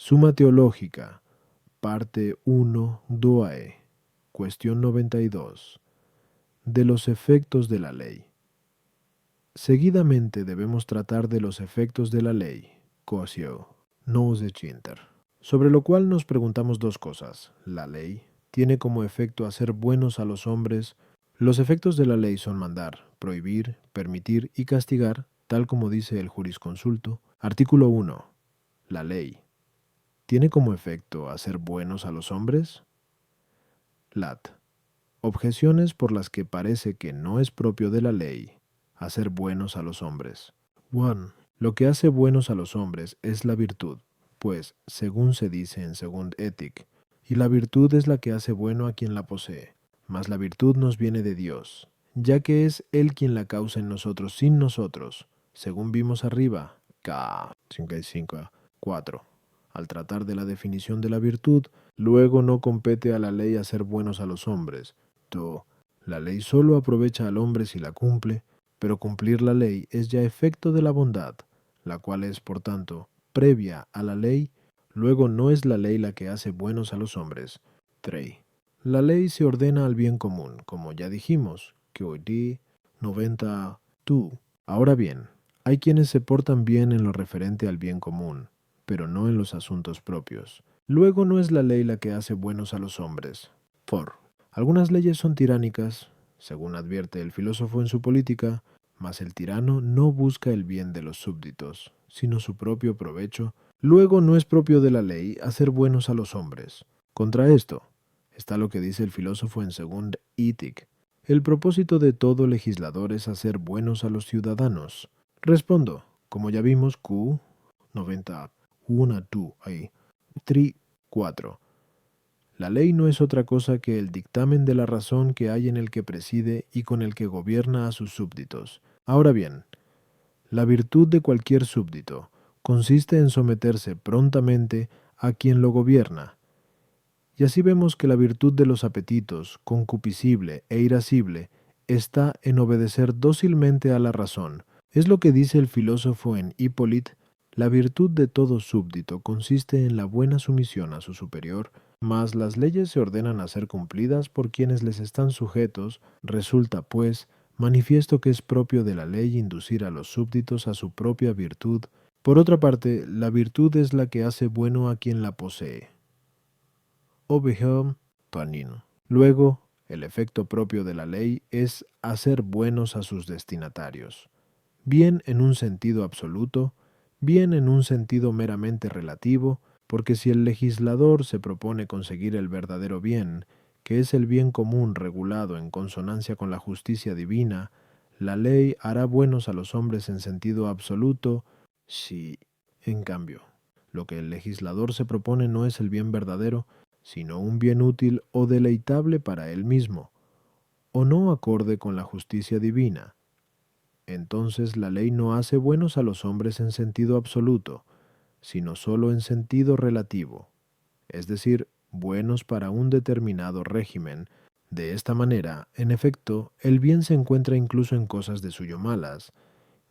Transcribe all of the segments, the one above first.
Suma Teológica, parte 1, Duae, cuestión 92. De los efectos de la ley. Seguidamente debemos tratar de los efectos de la ley, Cosio, nos echinter. Sobre lo cual nos preguntamos dos cosas. La ley tiene como efecto hacer buenos a los hombres. Los efectos de la ley son mandar, prohibir, permitir y castigar, tal como dice el jurisconsulto. Artículo 1. La ley ¿tiene como efecto hacer buenos a los hombres? Lat. Objeciones por las que parece que no es propio de la ley hacer buenos a los hombres. 1. Lo que hace buenos a los hombres es la virtud, pues, según se dice en Secund Ethic, y la virtud es la que hace bueno a quien la posee, mas la virtud nos viene de Dios, ya que es Él quien la causa en nosotros sin nosotros, según vimos arriba, K. 55.4. Al tratar de la definición de la virtud, luego no compete a la ley hacer buenos a los hombres. La ley solo aprovecha al hombre si la cumple, pero cumplir la ley es ya efecto de la bondad, la cual es, por tanto, previa a la ley, luego no es la ley la que hace buenos a los hombres. 3. La ley se ordena al bien común, como ya dijimos, que hoy día 92. Ahora bien, hay quienes se portan bien en lo referente al bien común, pero no en los asuntos propios. Luego no es la ley la que hace buenos a los hombres. 4. Algunas leyes son tiránicas, según advierte el filósofo en su Política, mas el tirano no busca el bien de los súbditos, sino su propio provecho. Luego no es propio de la ley hacer buenos a los hombres. Contra esto está lo que dice el filósofo en Secund Ethic. El propósito de todo legislador es hacer buenos a los ciudadanos. Respondo, como ya vimos, Q 91 tú ahí. 3, 4. La ley no es otra cosa que el dictamen de la razón que hay en el que preside y con el que gobierna a sus súbditos. Ahora bien, la virtud de cualquier súbdito consiste en someterse prontamente a quien lo gobierna. Y así vemos que la virtud de los apetitos, concupiscible e irascible, está en obedecer dócilmente a la razón. Es lo que dice el filósofo en Hippolyte. La virtud de todo súbdito consiste en la buena sumisión a su superior, mas las leyes se ordenan a ser cumplidas por quienes les están sujetos. Resulta, pues, manifiesto que es propio de la ley inducir a los súbditos a su propia virtud. Por otra parte, la virtud es la que hace bueno a quien la posee. Obehem Panin. Luego, el efecto propio de la ley es hacer buenos a sus destinatarios, bien en un sentido absoluto, bien en un sentido meramente relativo, porque si el legislador se propone conseguir el verdadero bien, que es el bien común regulado en consonancia con la justicia divina, la ley hará buenos a los hombres en sentido absoluto, si, en cambio, lo que el legislador se propone no es el bien verdadero, sino un bien útil o deleitable para él mismo, o no acorde con la justicia divina. Entonces la ley no hace buenos a los hombres en sentido absoluto, sino sólo en sentido relativo, es decir, buenos para un determinado régimen. De esta manera, en efecto, el bien se encuentra incluso en cosas de suyo malas,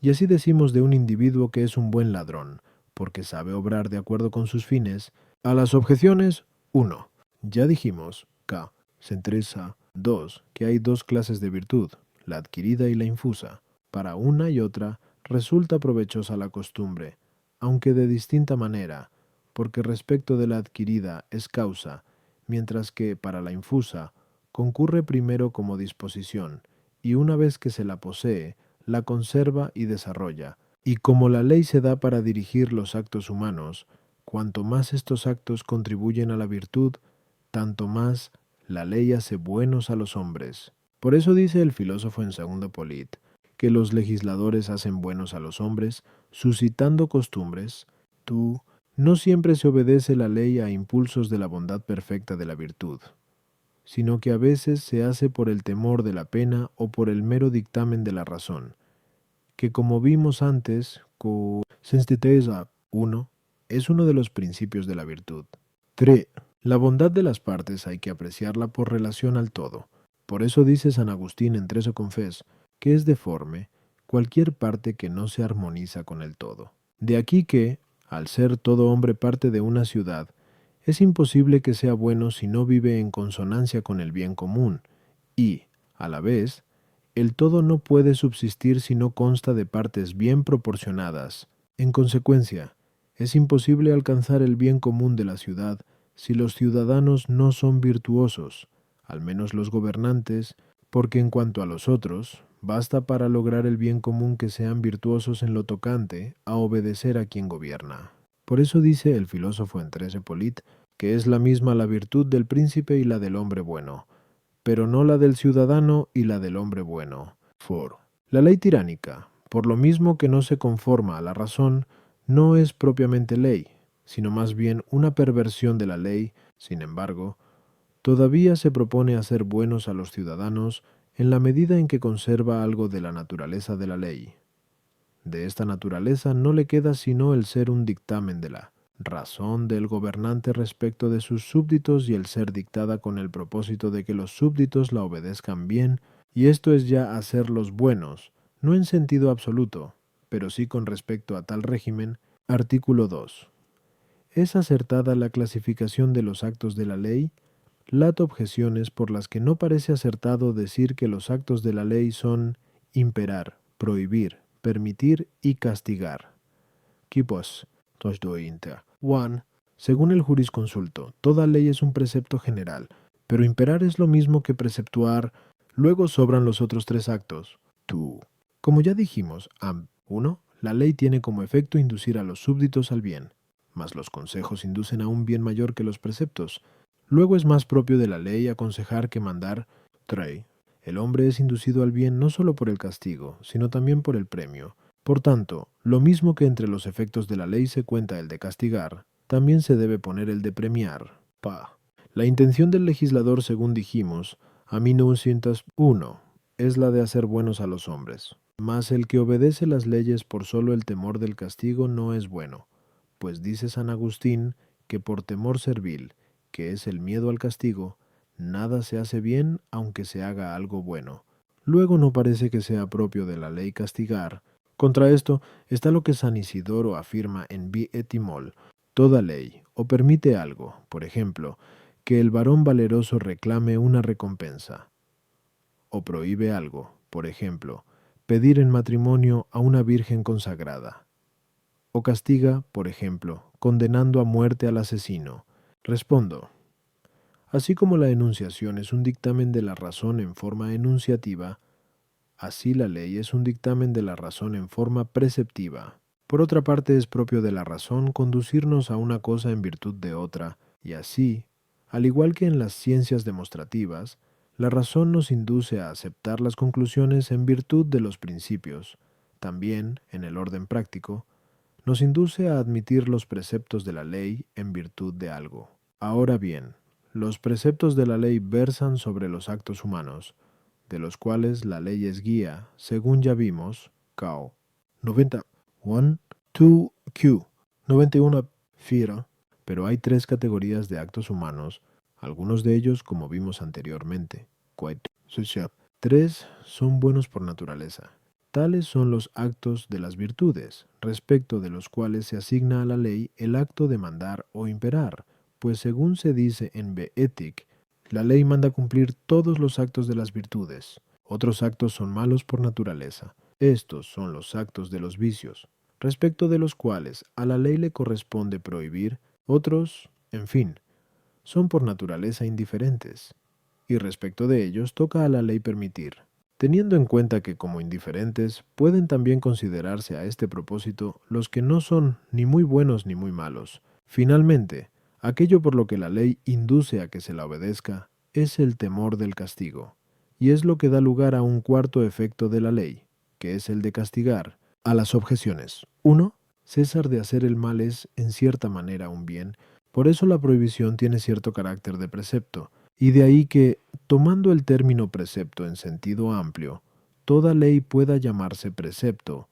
y así decimos de un individuo que es un buen ladrón, porque sabe obrar de acuerdo con sus fines. A las objeciones, 1. Ya dijimos, K. Centresa 2, que hay dos clases de virtud, la adquirida y la infusa. Para una y otra resulta provechosa la costumbre, aunque de distinta manera, porque respecto de la adquirida es causa, mientras que para la infusa concurre primero como disposición, y una vez que se la posee, la conserva y desarrolla. Y como la ley se da para dirigir los actos humanos, cuanto más estos actos contribuyen a la virtud, tanto más la ley hace buenos a los hombres. Por eso dice el filósofo en Segundo Polit, que los legisladores hacen buenos a los hombres, suscitando costumbres. Tú, no siempre se obedece la ley a impulsos de la bondad perfecta de la virtud, sino que a veces se hace por el temor de la pena o por el mero dictamen de la razón, que como vimos antes, con Sensiteza 1, es uno de los principios de la virtud. 3. La bondad de las partes hay que apreciarla por relación al todo. Por eso dice San Agustín en Treso Confes, que es deforme cualquier parte que no se armoniza con el todo. De aquí que, Al ser todo hombre parte de una ciudad, es imposible que sea bueno si no vive en consonancia con el bien común, y, a la vez, el todo no puede subsistir si no consta de partes bien proporcionadas. En consecuencia, es imposible alcanzar el bien común de la ciudad si los ciudadanos no son virtuosos, al menos los gobernantes, porque en cuanto a los otros, basta para lograr el bien común que sean virtuosos en lo tocante a obedecer a quien gobierna. Por eso dice el filósofo en 13 Polit, que es la misma la virtud del príncipe y la del hombre bueno, pero no la del ciudadano y la del hombre bueno. 4. La ley tiránica, por lo mismo que no se conforma a la razón, no es propiamente ley, sino más bien una perversión de la ley. Sin embargo, todavía se propone hacer buenos a los ciudadanos en la medida en que conserva algo de la naturaleza de la ley. De esta naturaleza no le queda sino el ser un dictamen de la razón del gobernante respecto de sus súbditos y el ser dictada con el propósito de que los súbditos la obedezcan bien, y esto es ya hacerlos buenos, no en sentido absoluto, pero sí con respecto a tal régimen. Artículo 2. ¿Es acertada la clasificación de los actos de la ley? Lato objeciones por las que no parece acertado decir que los actos de la ley son imperar, prohibir, permitir y castigar. Quipos, 1. Según el jurisconsulto, toda ley es un precepto general, pero imperar es lo mismo que preceptuar. Luego sobran los otros tres actos. 2. Como ya dijimos, 1. La ley tiene como efecto inducir a los súbditos al bien, mas los consejos inducen a un bien mayor que los preceptos. Luego es más propio de la ley aconsejar que mandar. 3. El hombre es inducido al bien no solo por el castigo, sino también por el premio. Por tanto, lo mismo que entre los efectos de la ley se cuenta el de castigar, también se debe poner el de premiar. La intención del legislador, según dijimos, a 1901, es la de hacer buenos a los hombres. Mas el que obedece las leyes por solo el temor del castigo no es bueno, pues dice San Agustín que por temor servil, que es el miedo al castigo, nada se hace bien aunque se haga algo bueno. Luego no parece que sea propio de la ley castigar. Contra esto está lo que San Isidoro afirma en Vi Etimol: toda ley o permite algo, por ejemplo, que el varón valeroso reclame una recompensa, o prohíbe algo, por ejemplo, pedir en matrimonio a una virgen consagrada, o castiga, por ejemplo, condenando a muerte al asesino. Respondo: así como la enunciación es un dictamen de la razón en forma enunciativa, así la ley es un dictamen de la razón en forma preceptiva. Por otra parte, es propio de la razón conducirnos a una cosa en virtud de otra, y así, al igual que en las ciencias demostrativas, la razón nos induce a aceptar las conclusiones en virtud de los principios. También, en el orden práctico, nos induce a admitir los preceptos de la ley en virtud de algo. Ahora bien, los preceptos de la ley versan sobre los actos humanos, de los cuales la ley es guía, según ya vimos, Cao 90, 1, 2, Q, 91, Fira, pero hay tres categorías de actos humanos, algunos de ellos, como vimos anteriormente. 3 son buenos por naturaleza. Tales son los actos de las virtudes, respecto de los cuales se asigna a la ley el acto de mandar o imperar, pues según se dice en Beetic, la ley manda cumplir todos los actos de las virtudes. Otros actos son malos por naturaleza. Estos son los actos de los vicios, respecto de los cuales a la ley le corresponde prohibir. Otros, en fin, son por naturaleza indiferentes, y respecto de ellos toca a la ley permitir, teniendo en cuenta que como indiferentes pueden también considerarse a este propósito los que no son ni muy buenos ni muy malos. Finalmente, aquello por lo que la ley induce a que se la obedezca es el temor del castigo, y es lo que da lugar a un cuarto efecto de la ley, que es el de castigar. A las objeciones. 1. Cesar de hacer el mal es, en cierta manera, un bien. Por eso la prohibición tiene cierto carácter de precepto, y de ahí que, tomando el término precepto en sentido amplio, toda ley pueda llamarse precepto.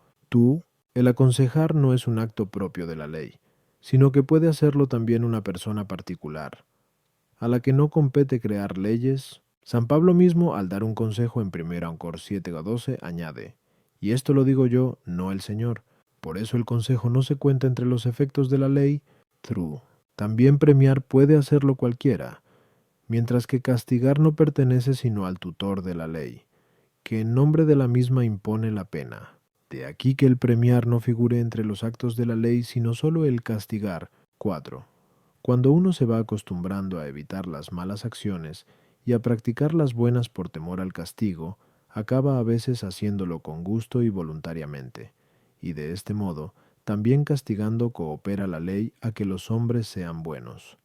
El aconsejar no es un acto propio de la ley, sino que puede hacerlo también una persona particular, a la que no compete crear leyes. San Pablo mismo, al dar un consejo en 1 Cor 7:12, añade: y esto lo digo yo, no el Señor, Por eso el consejo no se cuenta entre los efectos de la ley. True. También premiar puede hacerlo cualquiera, mientras que castigar no pertenece sino al tutor de la ley, que en nombre de la misma impone la pena. De aquí que el premiar no figure entre los actos de la ley, sino solo el castigar. 4. Cuando uno se va acostumbrando a evitar las malas acciones y a practicar las buenas por temor al castigo, acaba a veces haciéndolo con gusto y voluntariamente, y de este modo, también castigando coopera la ley a que los hombres sean buenos.